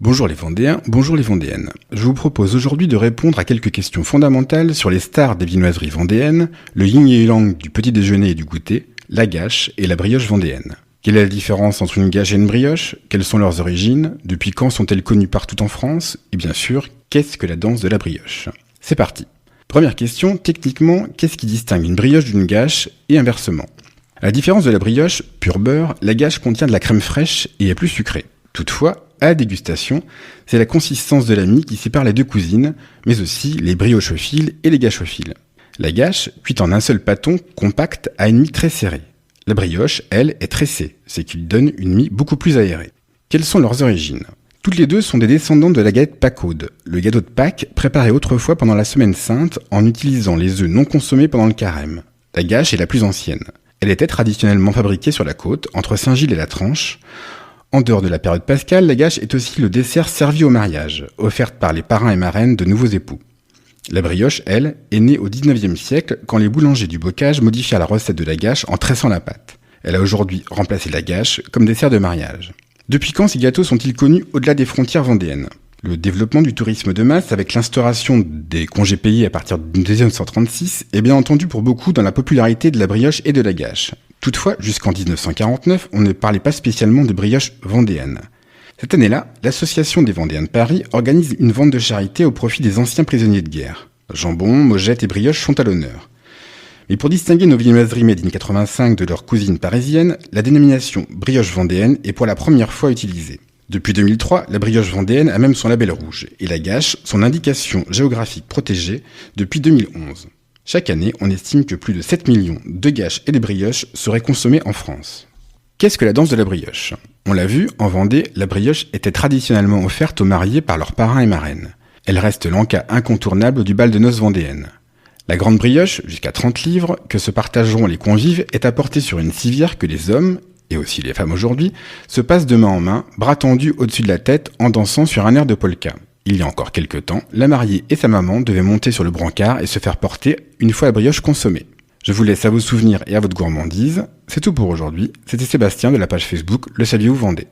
Bonjour les Vendéens, bonjour les Vendéennes. Je vous propose aujourd'hui de répondre à quelques questions fondamentales sur les stars des viennoiseries vendéennes, le yin et yang du petit déjeuner et du goûter, la gâche et la brioche vendéenne. Quelle est la différence entre une gâche et une brioche? Quelles sont leurs origines? Depuis quand sont-elles connues partout en France? Et bien sûr, qu'est-ce que la danse de la brioche? C'est parti. Première question, techniquement, qu'est-ce qui distingue une brioche d'une gâche et inversement? À la différence de la brioche, pur beurre, la gâche contient de la crème fraîche et est plus sucrée. Toutefois, à la dégustation, c'est la consistance de la mie qui sépare les deux cousines, mais aussi les briochophiles et les gâchophiles. La gâche, cuite en un seul pâton, compacte, a une mie très serrée. La brioche, elle, est tressée, ce qui lui donne une mie beaucoup plus aérée. Quelles sont leurs origines? Toutes les deux sont des descendantes de la galette Pâquaude, le gâteau de Pâques préparé autrefois pendant la Semaine Sainte en utilisant les œufs non consommés pendant le carême. La gâche est la plus ancienne. Elle était traditionnellement fabriquée sur la côte, entre Saint-Gilles et la Tranche. En dehors de la période pascale, la gâche est aussi le dessert servi au mariage, offerte par les parrains et marraines de nouveaux époux. La brioche, elle, est née au XIXe siècle quand les boulangers du bocage modifièrent la recette de la gâche en tressant la pâte. Elle a aujourd'hui remplacé la gâche comme dessert de mariage. Depuis quand ces gâteaux sont-ils connus au-delà des frontières vendéennes? Le développement du tourisme de masse avec l'instauration des congés payés à partir de 1936 est bien entendu pour beaucoup dans la popularité de la brioche et de la gâche. Toutefois, jusqu'en 1949, on ne parlait pas spécialement de brioche vendéenne. Cette année-là, l'Association des Vendéens de Paris organise une vente de charité au profit des anciens prisonniers de guerre. Jambon, mojettes et brioches sont à l'honneur. Mais pour distinguer nos viennoiseries made in 85 de leurs cousines parisiennes, la dénomination brioche vendéenne est pour la première fois utilisée. Depuis 2003, la brioche vendéenne a même son label rouge, et la gâche, son indication géographique protégée, depuis 2011. Chaque année, on estime que plus de 7 millions de gâches et de brioches seraient consommées en France. Qu'est-ce que la danse de la brioche? On l'a vu, en Vendée, la brioche était traditionnellement offerte aux mariés par leurs parrains et marraines. Elle reste l'encas incontournable du bal de noces vendéenne. La grande brioche, jusqu'à 30 livres, que se partageront les convives, est apportée sur une civière que les hommes, et aussi les femmes aujourd'hui, se passent de main en main, bras tendus au-dessus de la tête en dansant sur un air de polka. Il y a encore quelques temps, la mariée et sa maman devaient monter sur le brancard et se faire porter une fois la brioche consommée. Je vous laisse à vos souvenirs et à votre gourmandise. C'est tout pour aujourd'hui. C'était Sébastien de la page Facebook Le Saviez-vous Vendée.